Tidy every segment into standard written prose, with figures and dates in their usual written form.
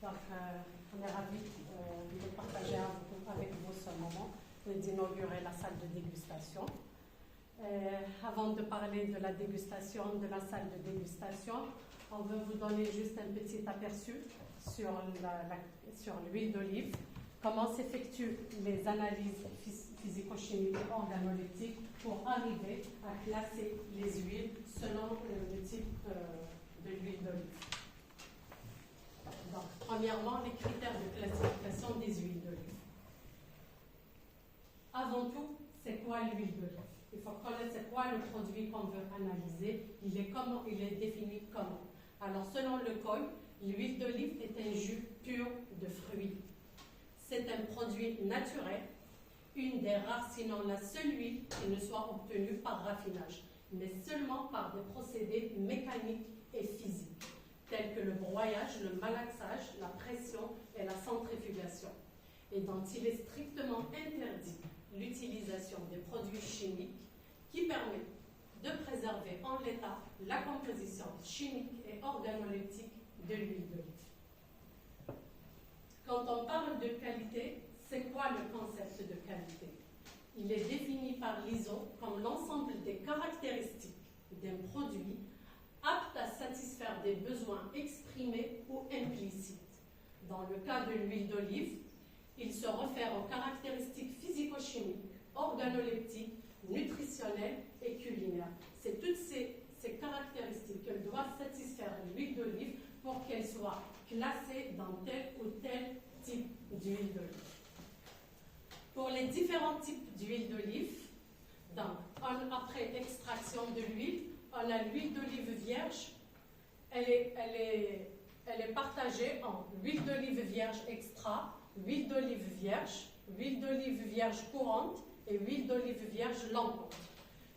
Donc, on est ravis de partager avec vous ce moment et d'inaugurer la salle de dégustation. Avant de parler de la dégustation, de la salle de dégustation, on veut vous donner juste un petit aperçu sur l'huile d'olive, comment s'effectuent les analyses physico-chimiques et organoleptiques pour arriver à classer les huiles selon le type de l'huile d'olive. Donc, premièrement, les critères de classification des huiles d'olive. Avant tout, c'est quoi l'huile d'olive? Il faut connaître c'est quoi le produit qu'on veut analyser. Il est défini comment. Alors, selon le COI, l'huile d'olive est un jus pur de fruits. C'est un produit naturel, une des rares, sinon la seule huile qui ne soit obtenue par raffinage, mais seulement par des procédés mécaniques et physiques, tels que le broyage, le malaxage, la pression et la centrifugation, et dont il est strictement interdit l'utilisation des produits chimiques qui permettent de préserver en l'état la composition chimique et organoleptique de l'huile d'olive. Quand on parle de qualité, c'est quoi le concept de qualité? Il est défini par l'ISO comme l'ensemble des caractéristiques d'un produit apte à satisfaire des besoins exprimés ou implicites. Dans le cas de l'huile d'olive, il se réfère aux caractéristiques physico-chimiques, organoleptiques, nutritionnelles et culinaires. C'est toutes ces caractéristiques qu'elle doit satisfaire l'huile d'olive pour qu'elle soit classée dans tel ou tel type d'huile d'olive. Pour les différents types d'huile d'olive, donc après extraction de l'huile, on a l'huile d'olive vierge. Elle est partagée en huile d'olive vierge extra, huile d'olive vierge courante et huile d'olive vierge lampante.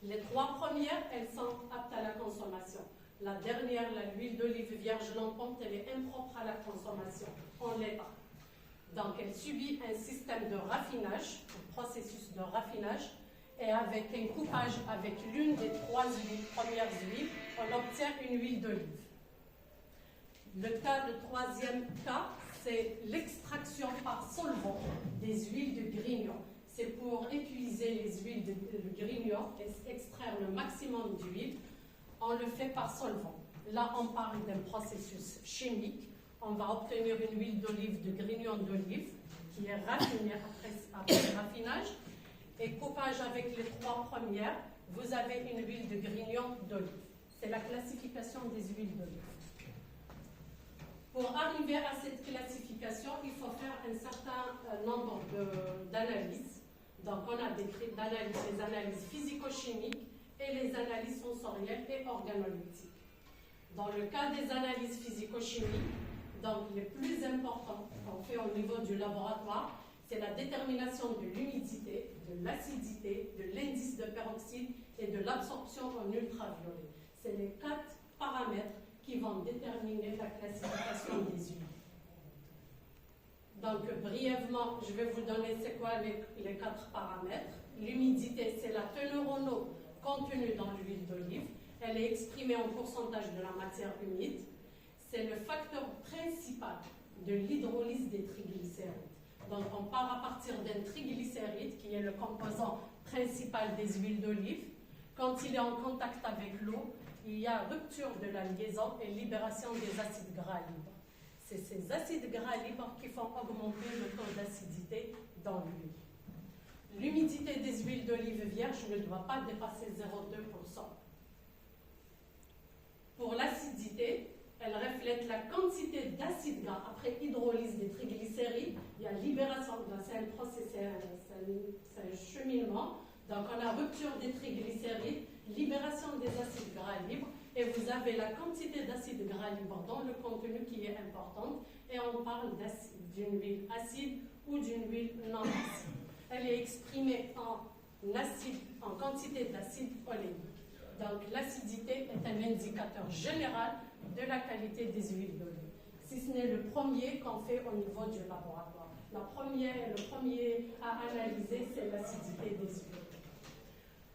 Les trois premières, elles sont aptes à la consommation. La dernière, l'huile d'olive vierge lampante, elle est impropre à la consommation. On l'est pas. Donc, elle subit un système de raffinage, un processus de raffinage, et avec un coupage avec l'une des trois premières huiles, on obtient une huile d'olive. Le troisième cas, c'est l'extraction par solvant des huiles de grignon. C'est pour utiliser les huiles de grignon et extraire le maximum d'huile. On le fait par solvant. Là, on parle d'un processus chimique. On va obtenir une huile d'olive de grignon d'olive qui est raffinée après raffinage. Et coupage avec les trois premières, vous avez une huile de grignon d'olive. C'est la classification des huiles d'olive. Pour arriver à cette classification, il faut faire un certain nombre d'analyses. Donc, on a les analyses physico-chimiques et les analyses sensorielles et organoleptiques. Dans le cas des analyses physico-chimiques, donc les plus importants qu'on fait au niveau du laboratoire, c'est la détermination de l'humidité, de l'acidité, de l'indice de peroxyde et de l'absorption en ultraviolet. C'est les 4 paramètres qui vont déterminer la classification des huiles. Donc, brièvement, je vais vous donner c'est quoi les 4 paramètres. L'humidité, c'est la teneur en eau contenue dans l'huile d'olive. Elle est exprimée en pourcentage de la matière humide. C'est le facteur principal de l'hydrolyse des triglycérides. Donc, on part à partir d'un triglycéride, qui est le composant principal des huiles d'olive. Quand il est en contact avec l'eau, il y a rupture de la liaison et libération des acides gras libres. C'est ces acides gras libres qui font augmenter le taux d'acidité dans l'huile. L'humidité des huiles d'olive vierges ne doit pas dépasser 0,2%. Pour l'acidité, elle reflète la quantité d'acide gras après hydrolyse des triglycérides. Il y a libération, c'est un processus, c'est un cheminement. Donc, on a rupture des triglycérides, libération des acides gras libres, et vous avez la quantité d'acide gras libre dans le contenu qui est importante, et on parle d'une huile acide ou d'une huile non acide. Elle est exprimée en quantité d'acide oléique. Donc, l'acidité est un indicateur général de la qualité des huiles d'olive, si ce n'est le premier qu'on fait au niveau du laboratoire. Le premier à analyser, c'est l'acidité des huiles.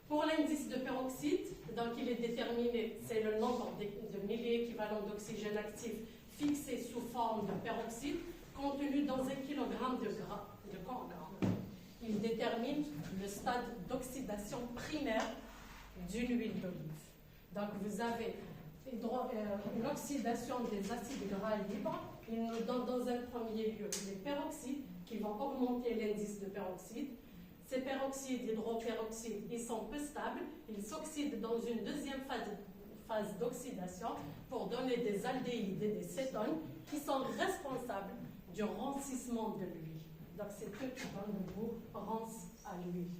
Pour l'indice de peroxyde, donc il est déterminé, c'est le nombre de milliers équivalents d'oxygène actif fixé sous forme de peroxyde contenu dans 1 kg de corps gras. Il détermine le stade d'oxydation primaire d'une huile d'olive. Donc vous avez une oxydation des acides gras libres. Il nous donne dans un premier lieu les peroxydes qui vont augmenter l'indice de peroxyde. Ces peroxydes, hydroperoxydes, ils sont peu stables. Ils s'oxydent dans une deuxième phase d'oxydation pour donner des aldéhydes et des cétones qui sont responsables du rancissement de l'huile. Donc c'est eux qui donnent le goût rance à l'huile.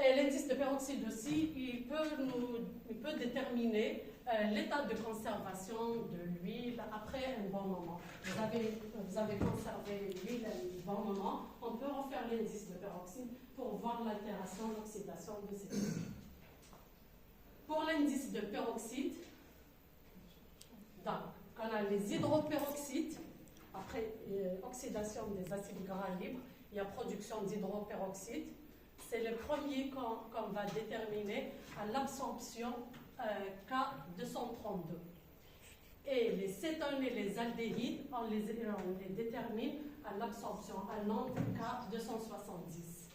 Et l'indice de peroxyde aussi, il peut déterminer l'état de conservation de l'huile après un bon moment. Vous avez conservé l'huile à un bon moment, on peut refaire l'indice de peroxyde pour voir l'altération, l'oxydation de cette huile. Pour l'indice de peroxyde, donc, on a les hydroperoxydes, après oxydation des acides gras libres, il y a production d'hydroperoxyde. C'est le premier qu'on va déterminer à l'absorption K232. Et les cétones et les aldéhydes, on les détermine à l'absorption à l'onde K270.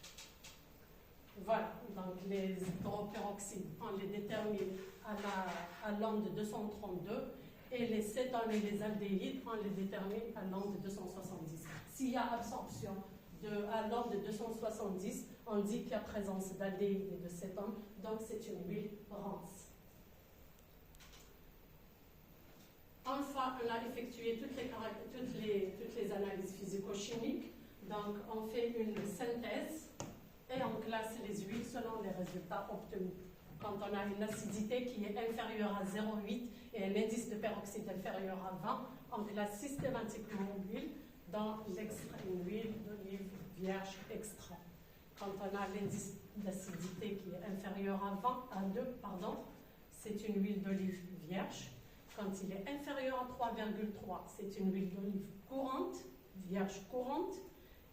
Voilà, donc les hydroperoxydes, on les détermine à l'onde 232 et les cétones et les aldéhydes, on les détermine à l'onde 270. S'il y a absorption à l'onde 270, on dit qu'il y a présence d'aldéhyde et de cétone, donc c'est une huile rance. Une fois qu'on a effectué toutes les analyses physico-chimiques, donc on fait une synthèse et on classe les huiles selon les résultats obtenus. Quand on a une acidité qui est inférieure à 0,8 et un indice de peroxyde inférieur à 20, on classe systématiquement l'huile dans l'extrait, une huile d'olive vierge extrait. Quand on a l'indice d'acidité qui est inférieur à 2, c'est une huile d'olive vierge. Quand il est inférieur à 3,3, c'est une huile d'olive courante, vierge courante.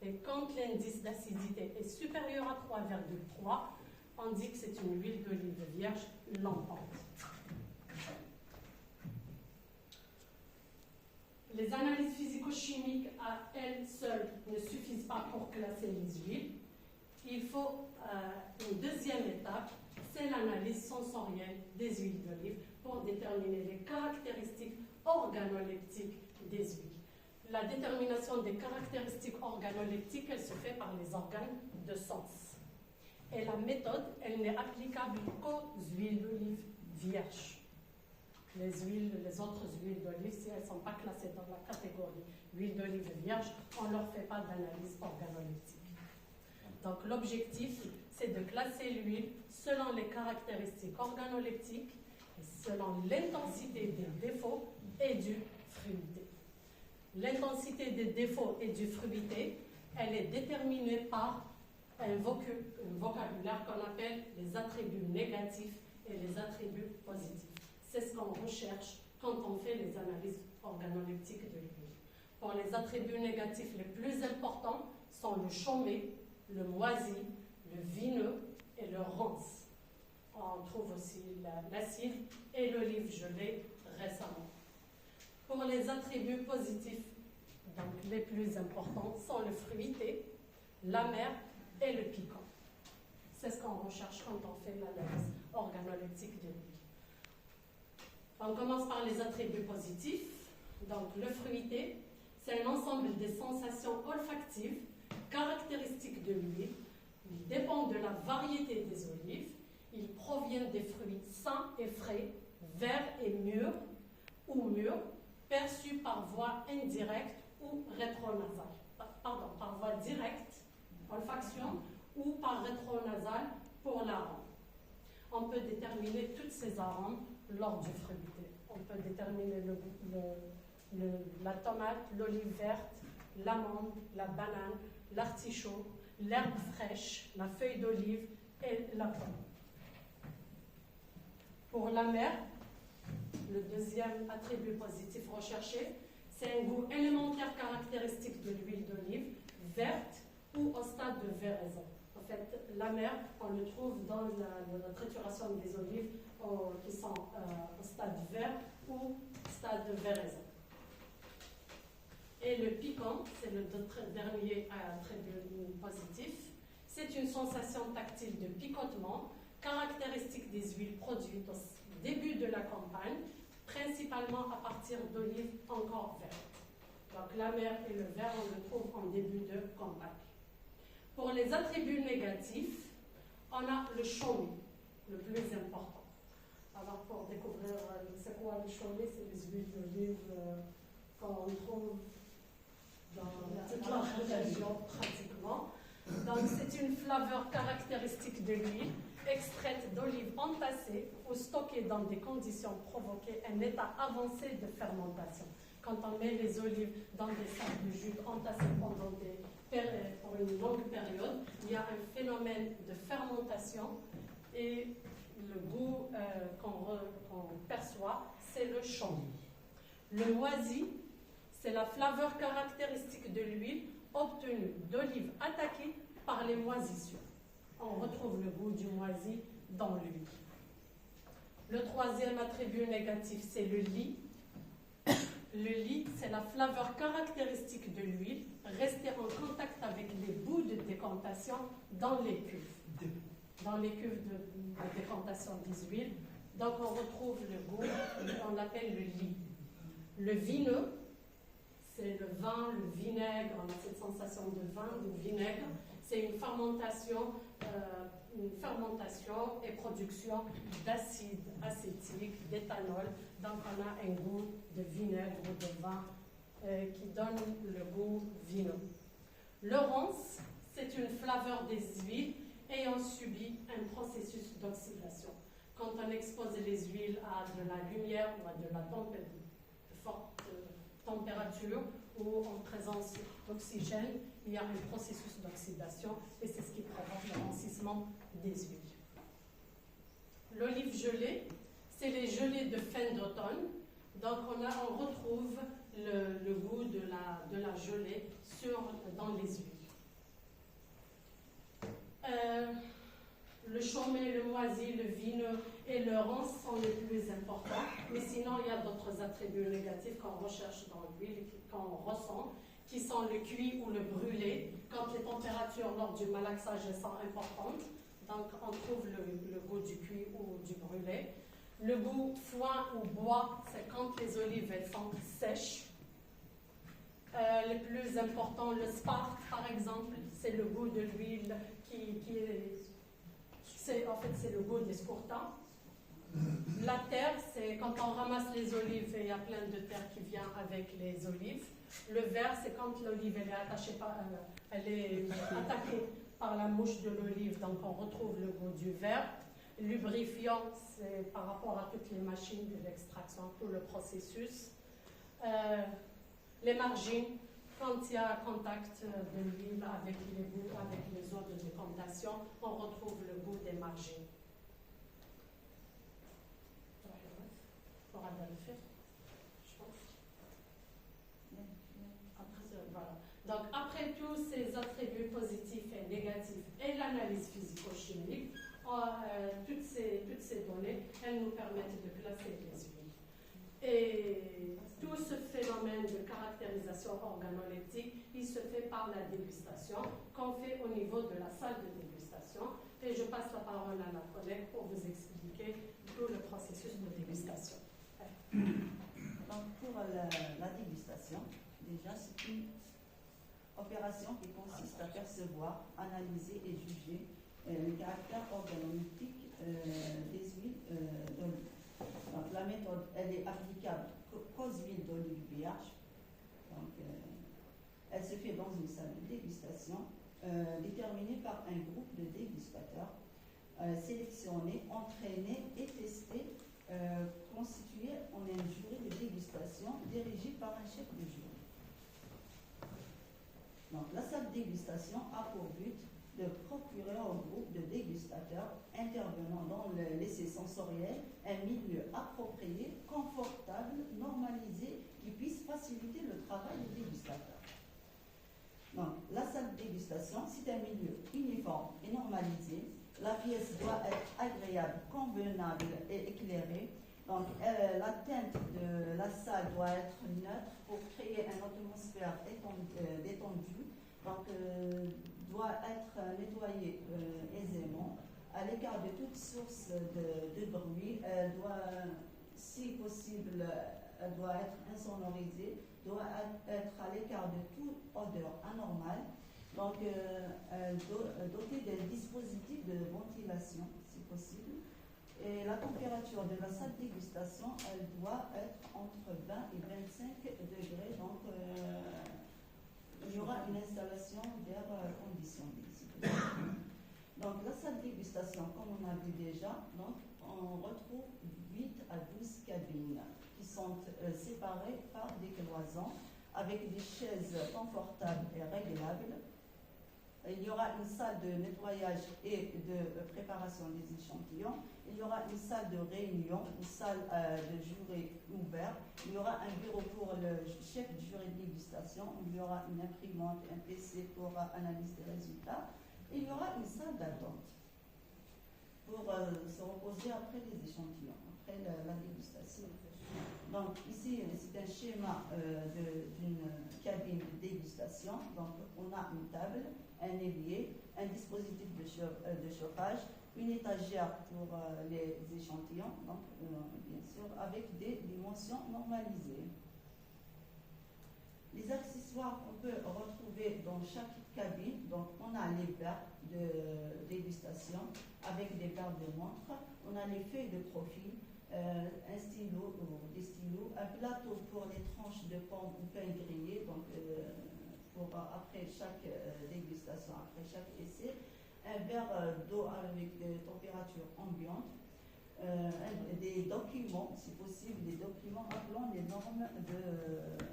Et quand l'indice d'acidité est supérieur à 3,3, on dit que c'est une huile d'olive vierge lampante. Les analyses physico-chimiques à elles seules ne suffisent pas pour classer les huiles. Il faut une deuxième étape, c'est l'analyse sensorielle des huiles d'olive pour déterminer les caractéristiques organoleptiques des huiles. La détermination des caractéristiques organoleptiques, elle se fait par les organes de sens. Et la méthode, elle n'est applicable qu'aux huiles d'olive vierges. Les autres huiles d'olive, si elles ne sont pas classées dans la catégorie huile d'olive vierge, on ne leur fait pas d'analyse organoleptique. Donc l'objectif, c'est de classer l'huile selon les caractéristiques organoleptiques et selon l'intensité des défauts et du fruité. L'intensité des défauts et du fruité, elle est déterminée par un vocabulaire qu'on appelle les attributs négatifs et les attributs positifs. C'est ce qu'on recherche quand on fait les analyses organoleptiques de l'huile. Pour les attributs négatifs les plus importants sont le chaumé, le moisi, le vineux et le rance. On trouve aussi l'acide et l'olive gelée récemment. Pour les attributs positifs, donc les plus importants, sont le fruité, l'amer et le piquant. C'est ce qu'on recherche quand on fait l'analyse organoleptique de l'huile. On commence par les attributs positifs. Donc le fruité, c'est un ensemble des sensations olfactives caractéristiques de l'huile. Il dépend de la variété des olives. Il provient des fruits sains et frais, verts et mûrs ou mûrs, perçus par voie indirecte ou rétronasale. Par voie directe, olfaction, ou par rétronasale pour l'arôme. On peut déterminer tous ces arômes lors du fruité. On peut déterminer la tomate, l'olive verte, l'amande, la banane, l'artichaut, l'herbe fraîche, la feuille d'olive et la pomme. Pour l'amer, le deuxième attribut positif recherché, c'est un goût élémentaire caractéristique de l'huile d'olive, verte ou au stade de véraison. En fait, l'amer, on le trouve dans la trituration des olives qui sont au stade vert ou stade de véraison. Et le piquant, c'est le dernier attribut positif. C'est une sensation tactile de picotement, caractéristique des huiles produites au début de la campagne, principalement à partir d'olives encore vertes. Donc l'amère et le vert, on le trouve en début de campagne. Pour les attributs négatifs, on a le chaumet, le plus important. Alors pour découvrir c'est quoi le chaumet, c'est les huiles d'olive qu'on trouve dans toute la région pratiquement. Donc c'est une flaveur caractéristique de l'huile, extraite d'olives entassées ou stockées dans des conditions provoquées un état avancé de fermentation. Quand on met les olives dans des sacs de jus entassés pour une longue période, il y a un phénomène de fermentation et le goût qu'on perçoit, c'est le chaumet. Le moisi, c'est la flaveur caractéristique de l'huile obtenue d'olives attaquées par les moisissures. On retrouve le goût du moisi dans l'huile. Le troisième attribut négatif, c'est le lie. Le lie, c'est la flaveur caractéristique de l'huile restée en contact avec les bouts de décantation dans les cuves. Dans les cuves de décantation des huiles. Donc on retrouve le goût, on l'appelle le lie. Le vineux, c'est le vin, le vinaigre, on a cette sensation de vin, de vinaigre. C'est une fermentation et production d'acide acétique, d'éthanol. Donc on a un goût de vinaigre ou de vin qui donne le goût vineux. Le ronce, c'est une flaveur des huiles ayant subi un processus d'oxydation. Quand on expose les huiles à de la lumière ou à de la forte température ou en présence d'oxygène, il y a un processus d'oxydation et c'est ce qui provoque le roncissement des huiles. L'olive gelée, c'est les gelées de fin d'automne. Donc on retrouve le goût de la gelée dans les huiles. Le chaumet, le moisi, le vineux et le ronce sont les plus importants, mais sinon il y a d'autres attributs négatifs qu'on recherche dans l'huile, qu'on ressent, qui sont le cuit ou le brûlé, quand les températures lors du malaxage sont importantes. Donc on trouve le goût du cuit ou du brûlé. Le goût foin ou bois, c'est quand les olives elles sont sèches. Le plus important, le sparte par exemple, c'est le goût de l'huile c'est le goût des scourtins. La terre, c'est quand on ramasse les olives et il y a plein de terre qui vient avec les olives. Le vert, c'est quand l'olive elle est attaquée par la mouche de l'olive, donc on retrouve le goût du vert. Lubrifiant, c'est par rapport à toutes les machines de l'extraction, tout le processus. Les margines, quand il y a contact de l'huile avec les eaux de décantation, on retrouve le goût des margines. Donc, après tous ces attributs positifs et négatifs et l'analyse physico-chimique, toutes ces données, elles nous permettent de classer les huiles. Et tout ce phénomène de caractérisation organoleptique, il se fait par la dégustation qu'on fait au niveau de la salle de dégustation. Et je passe la parole à la collègue pour vous expliquer tout le processus de dégustation. Donc pour la dégustation, déjà c'est une opération qui consiste à percevoir, analyser et juger le caractère organoleptique des huiles d'olive. Donc la méthode, elle est applicable qu'aux huiles d'olive vierge. Donc elle se fait dans une salle de dégustation déterminée par un groupe de dégustateurs sélectionnés, entraînés et testés, constitué en un jury de dégustation dirigé par un chef de jury. Donc, la salle de dégustation a pour but de procurer au groupe de dégustateurs intervenant dans l'essai sensoriel un milieu approprié, confortable, normalisé, qui puisse faciliter le travail des dégustateurs. Donc, la salle de dégustation, c'est un milieu uniforme et normalisé. La pièce doit être agréable, convenable et éclairée. Donc, la teinte de la salle doit être neutre pour créer une atmosphère détendue. Donc, doit être nettoyée aisément, à l'écart de toute source de bruit. Doit, si possible, elle doit être insonorisée, doit être à l'écart de toute odeur anormale. Donc, dotée d'un dispositif de ventilation, si possible. Et la température de la salle de dégustation, elle doit être entre 20 et 25 degrés. Donc, il y aura une installation d'air conditionné. Donc, la salle de dégustation, comme on a vu déjà, donc, on retrouve 8 à 12 cabines qui sont séparées par des cloisons avec des chaises confortables et réglables. Il y aura une salle de nettoyage et de préparation des échantillons. Il y aura une salle de réunion, une salle de jury ouverte. Il y aura un bureau pour le chef du jury de dégustation. Il y aura une imprimante, un PC pour analyse des résultats. Et il y aura une salle d'attente pour se reposer après les échantillons, après la dégustation. Donc ici, c'est un schéma d'une cabine de dégustation. Donc on a une table, un évier, un dispositif de chauffage, une étagère pour les échantillons, donc bien sûr avec des dimensions normalisées. Les accessoires qu'on peut retrouver dans chaque cabine, donc on a les verres de dégustation avec des verres de montre, on a les feuilles de profil, un stylo ou des stylos, un plateau pour les tranches de pommes ou pain grillé, donc pour après chaque dégustation, après chaque essai, un verre d'eau avec des températures ambiantes, des documents, si possible, des documents appelant les normes de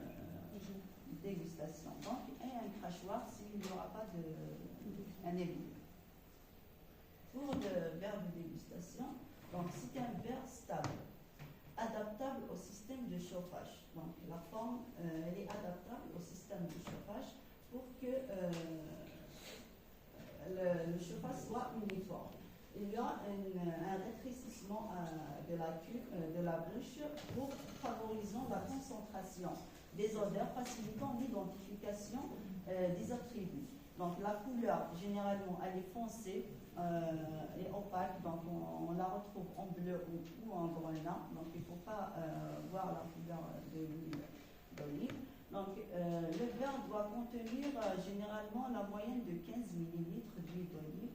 dégustation. Donc, et un crachoir s'il n'y aura pas un évier. Pour le verre de dégustation, donc c'est un verre stable, adaptable au système de chauffage. Donc la forme, elle est adaptable au système de chauffage pour que le chauffage soit uniforme. Il y a un rétrécissement de la bouche pour favoriser la concentration des odeurs, facilitant l'identification des attributs. Donc la couleur, généralement, elle est foncée et opaque, donc on la retrouve en bleu ou en grenat, donc il ne faut pas voir la couleur de l'huile d'olive. Donc le verre doit contenir généralement la moyenne de 15 ml d'huile d'olive,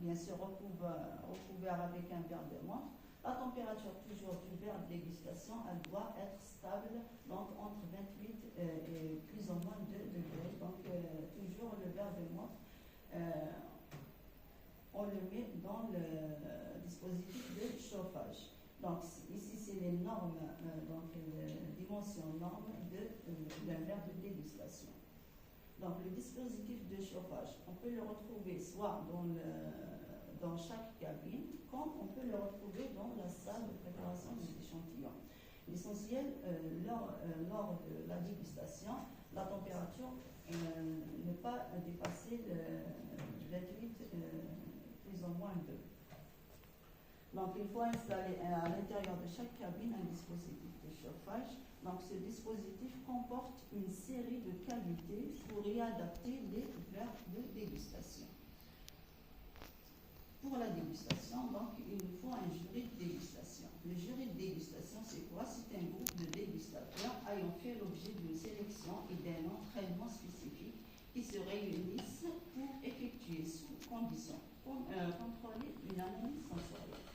bien sûr recouvert avec un verre de montre. La température toujours du verre de dégustation, elle doit être stable, donc entre 28 et plus ou moins 2 degrés. Donc toujours le verre de montre, on le met dans le dispositif de chauffage. Donc ici c'est les normes, donc les dimensions normes d'un verre de dégustation. Donc le dispositif de chauffage, on peut le retrouver soit dans chaque cabine, comme on peut le retrouver dans la salle de préparation des échantillons. L'essentiel, lors de la dégustation, la température ne pas dépasser le 28 plus ou moins 2. Donc il faut installer à l'intérieur de chaque cabine un dispositif de chauffage. Donc ce dispositif comporte une série de qualités pour y adapter les verres de dégustation. Pour la dégustation, donc, il nous faut un jury de dégustation. Le jury de dégustation, c'est quoi? C'est un groupe de dégustateurs ayant fait l'objet d'une sélection et d'un entraînement spécifique qui se réunissent pour effectuer sous condition contrôler une analyse sensorielle.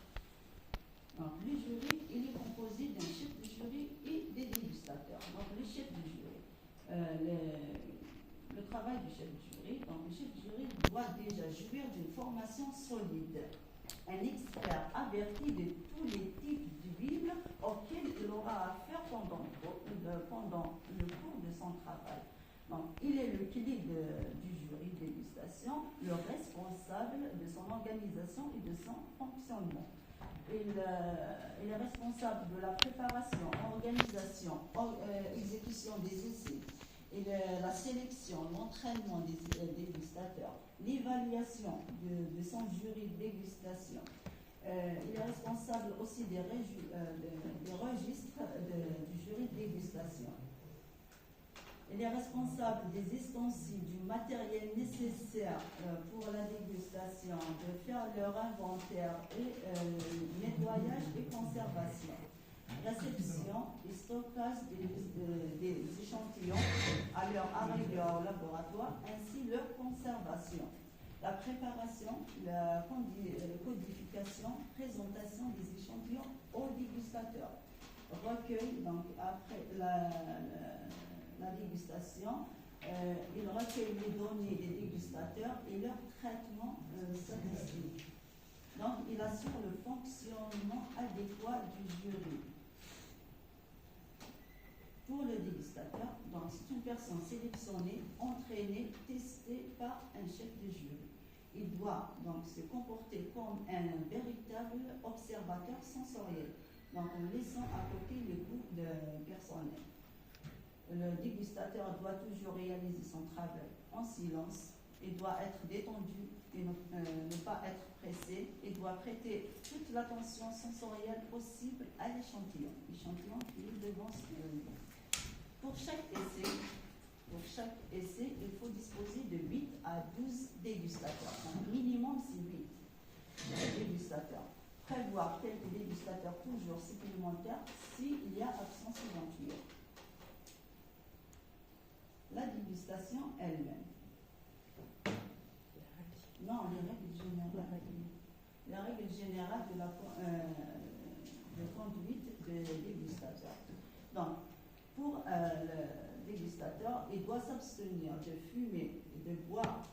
Donc, le jury, il est composé d'un chef de jury et des dégustateurs. Donc, le chef de jury, le travail du chef de jury, donc le chef de jury doit déjà jouir d'une formation solide, un expert averti de tous les types d'huiles auxquels il aura affaire pendant le cours de son travail. Donc, il est le clé du jury de dégustation, le responsable de son organisation et de son fonctionnement. Il est responsable de la préparation, organisation, exécution des essais, et la sélection, l'entraînement des dégustateurs, l'évaluation de son jury de dégustation. Il est est responsable aussi des registres du jury de dégustation. Il est responsable des ustensiles, du matériel nécessaire pour la dégustation, de faire leur inventaire et nettoyage et conservation, réception et stockage des échantillons à leur arrivée au laboratoire, ainsi leur conservation, la préparation, la codification, présentation des échantillons aux dégustateurs, recueil, donc après la dégustation, il recueille les données des dégustateurs et leur traitement statistique. Donc, il assure le fonctionnement adéquat du jury. Pour le dégustateur, donc c'est une personne sélectionnée, entraînée, testée par un chef de jury. Il doit donc se comporter comme un véritable observateur sensoriel, donc en laissant à côté le goût personnel. Le dégustateur doit toujours réaliser son travail en silence. Il doit être détendu et ne pas être pressé. Il doit prêter toute l'attention sensorielle possible à l'échantillon qui est devant lui. Pour chaque essai, il faut disposer de 8 à 12 dégustateurs. Donc, minimum, c'est 8 dégustateurs. Prévoir quelques dégustateurs toujours supplémentaires s'il y a absence éventuelle. La dégustation elle-même. Non, les règles générales. La règle générale de conduite des dégustateurs. Donc, pour le dégustateur, il doit s'abstenir de fumer et de boire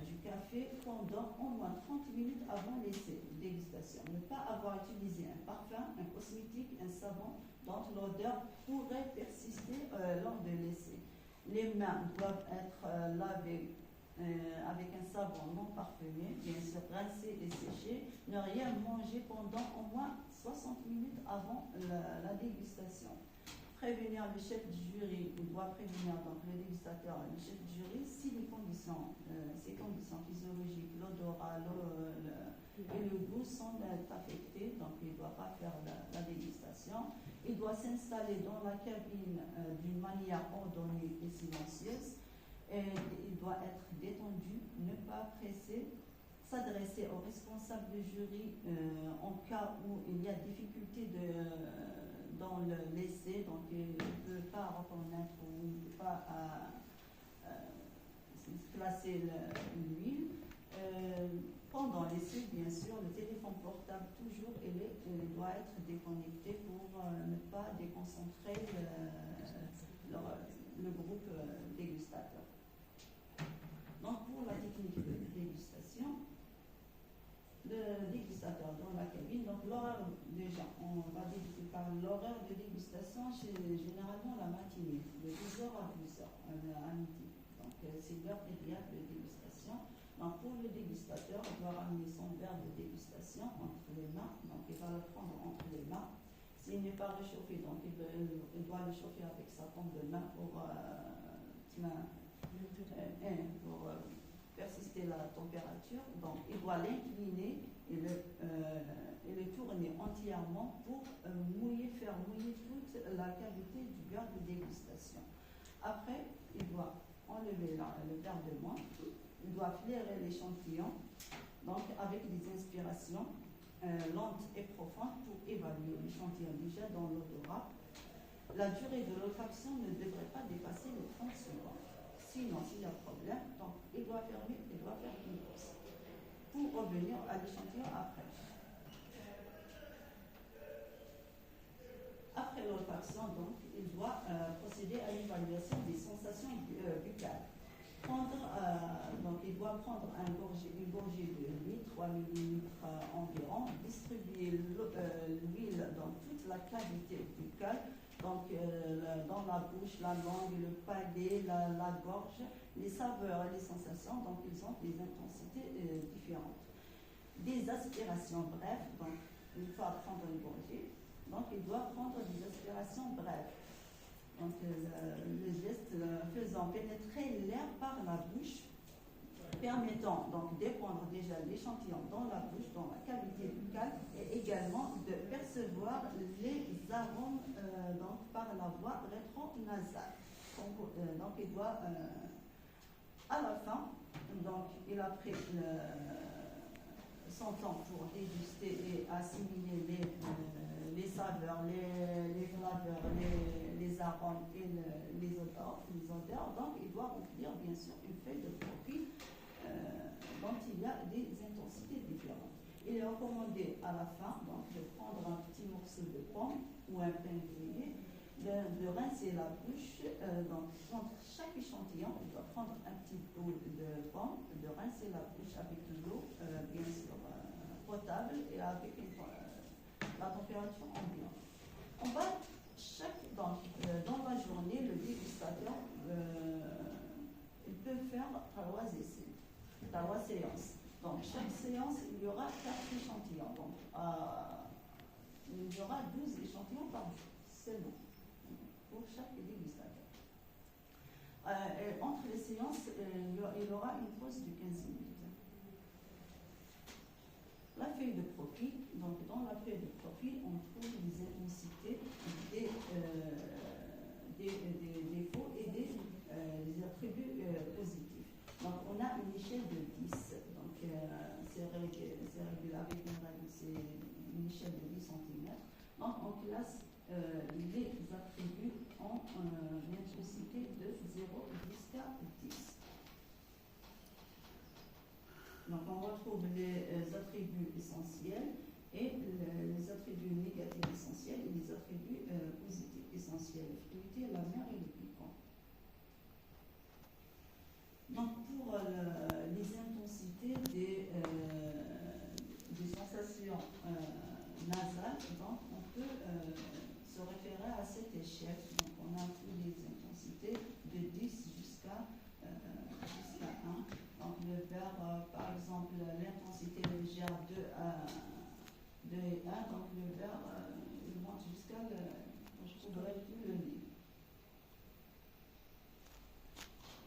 du café pendant au moins 30 minutes avant l'essai de dégustation. Ne pas avoir utilisé un parfum, un cosmétique, un savon dont l'odeur pourrait persister lors de l'essai. Les mains doivent être lavées avec un savon non parfumé, bien sûr rincé et séché. Ne rien manger pendant au moins 60 minutes avant la dégustation. Prévenir le chef du jury, il doit prévenir donc le dégustateur et le chef du jury si ces conditions physiologiques, l'odorat et le goût sont affectés, donc il ne doit pas faire la dégustation. Il doit s'installer dans la cabine d'une manière ordonnée et silencieuse. Et il doit être détendu, ne pas presser, s'adresser au responsable du jury en cas où il y a difficulté dans l'essai, donc il ne peut pas reconnaître ou il ne peut pas classer l'huile. Pendant l'essai, bien sûr, le téléphone portable toujours, il doit être déconnecté pour ne pas déconcentrer le groupe dégustateur. Donc, pour la technique de dégustation, le dégustateur dans la cabine, donc l'horaire, déjà, on va débuter par l'horaire de dégustation, c'est généralement la matinée, de 10h à 12h, à midi. Donc, c'est l'heure idéale de dégustation. Donc, pour le dégustateur, il doit ramener son verre de dégustation entre les mains, donc il va le prendre entre les mains. S'il n'est pas réchauffé, donc il doit le chauffer avec sa paume de main pour persister la température. Donc, il doit l'incliner et le tourner entièrement pour faire mouiller toute la cavité du verre de dégustation. Après, il doit enlever le verre de moins. Il doit flairer l'échantillon, donc avec des inspirations lentes et profondes pour évaluer l'échantillon déjà dans l'odorat. La durée de l'olfaction ne devrait pas dépasser les 30 secondes. Sinon, s'il y a problème, donc il doit fermer, il doit faire une pause pour revenir à l'échantillon après. Après l'olfaction, donc, il doit procéder à l'évaluation des sensations buccales. Donc, il doit prendre une gorgée de l'huile, 3 ml environ, distribuer l'huile dans toute la cavité buccale, donc dans la bouche, la langue, le palais, la gorge, les saveurs et les sensations, donc ils ont des intensités différentes. Des aspirations brèves, donc une fois prendre une gorgée, donc il doit prendre des aspirations brèves. Donc le geste faisant pénétrer l'air par la bouche permettant donc de prendre déjà l'échantillon dans la bouche, dans la cavité buccale, et également de percevoir les arômes donc, par la voie rétronasale. Donc il doit, à la fin, donc il a pris son temps pour déguster et assimiler les saveurs, les flaveurs, les arômes et les odeurs. Donc il doit remplir bien sûr une feuille de profil dont il y a des intensités différentes. Il est recommandé à la fin donc, de prendre un petit morceau de pomme ou un pain grillé, de rincer la bouche. Donc entre chaque échantillon, il doit prendre un petit bout de pomme, de rincer la bouche avec de l'eau, bien sûr potable et avec la température ambiante. On va dans la journée, le dégustateur il peut faire 3 essais, 3 séances. Donc chaque séance, il y aura 4 échantillons. Donc il y aura 12 échantillons par jour, seulement, pour chaque dégustateur. Entre les séances, il y aura une pause de 15 minutes. La feuille de profil, donc dans la feuille de profil, on trouve les intensités des défauts et des attributs positifs. Donc on a une échelle de 10, donc c'est régulable avec une règle, c'est une échelle de 10 cm. Donc on classe les attributs en intensité de 0 jusqu'à 10. Donc on retrouve les attributs essentiels et les attributs négatifs essentiels et les attributs positifs essentiels, fruité, la mer et le piquant. Donc pour les intensités des sensations nasales, donc on peut se référer à cette échelle. Donc on a toutes les intensités de 10 jusqu'à 1. Donc le verre, par exemple, l'intensité légère de 2 et 1, donc le verre, il monte jusqu'à je trouverai plus le nez.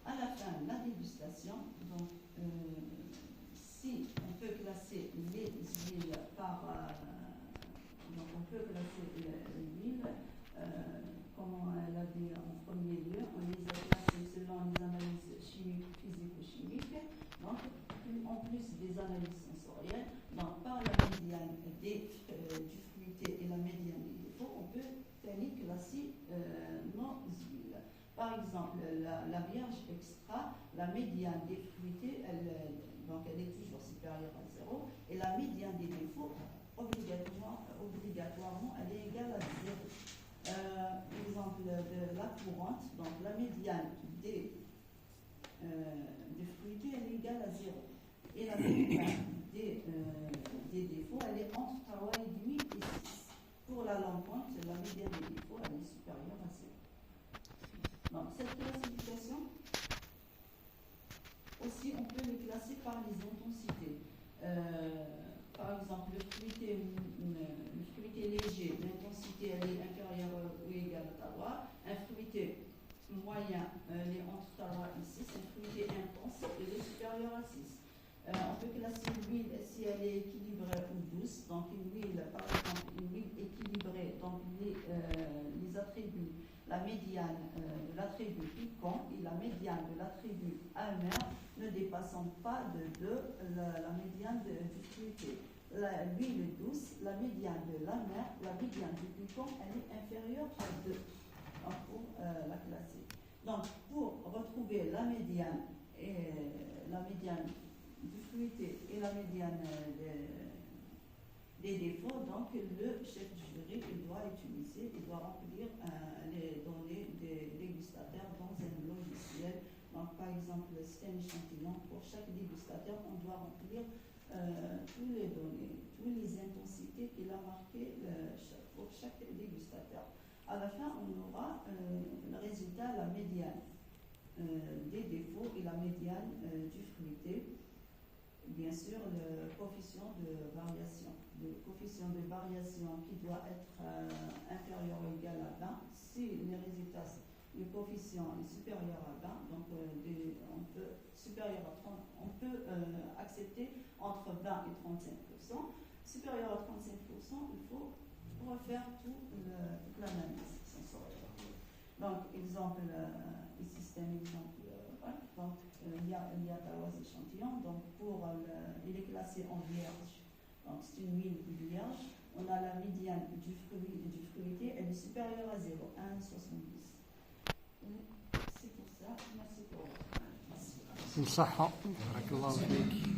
À la fin, la dégustation, donc si on peut classer les huiles par, donc on peut classer l'huile, comme on l'a dit en premier lieu, on les a classées selon les analyses chimiques, physico-chimiques, donc en plus des analyses sensorielles, donc par la médiane du fruité et la médiane des défauts, on peut classer nos huiles. Par exemple, la vierge extra, la médiane des fruités, elle est toujours supérieure à 0, et la médiane des défauts, obligatoirement, elle est égale à 0. Exemple de la courante, donc la médiane des fruités, elle est égale à 0. Et la médiane des défauts, elle est entre 3,5 et 6. Pour la lampante, la médiane des défauts, elle est supérieure à 0. Donc, cette classification, aussi, on peut les classer par les intensités. Par exemple, le fruité léger, l'intensité elle est inférieure ou égale à 3. Un fruité moyen, elle est entre 3 et 6. Un fruité intense, elle est supérieure à 6. On peut classer l'huile si elle est équilibrée ou douce. Donc, une huile, par exemple, une huile équilibrée, donc les attributs, la médiane de l'attribut piquant et la médiane de l'attribut amer ne dépassant pas de 2 la médiane du fruité. L'huile douce, la médiane de l'amer, la médiane du piquant, elle est inférieure à 2 pour la classer. Donc, pour retrouver la médiane du fruité et la médiane des défauts, donc le chef du jury il doit remplir les données des dégustateurs dans un logiciel. Donc, par exemple, c'est un échantillon. Pour chaque dégustateur, on doit remplir toutes les données, toutes les intensités qu'il a marquées pour chaque dégustateur. À la fin, on aura le résultat, la médiane des défauts et la médiane du fruité. Bien sûr, le coefficient de variation. Le coefficient de variation qui doit être inférieur ou égal à 20. Si les résultats, le coefficient est supérieur à 20, donc on peut accepté entre 20 et 35%. Supérieur à 35%, il faut refaire toute l'analyse sensorielle. Donc, exemple, ici c'est un exemple. Donc, il y a 3 échantillons. Donc, il est classé en vierge. Donc, c'est une mine vierge. On a la médiane du fruité, elle est supérieure à 0, 1,70. C'est pour ça. Merci pour votre attention. صحة بارك الله فيك.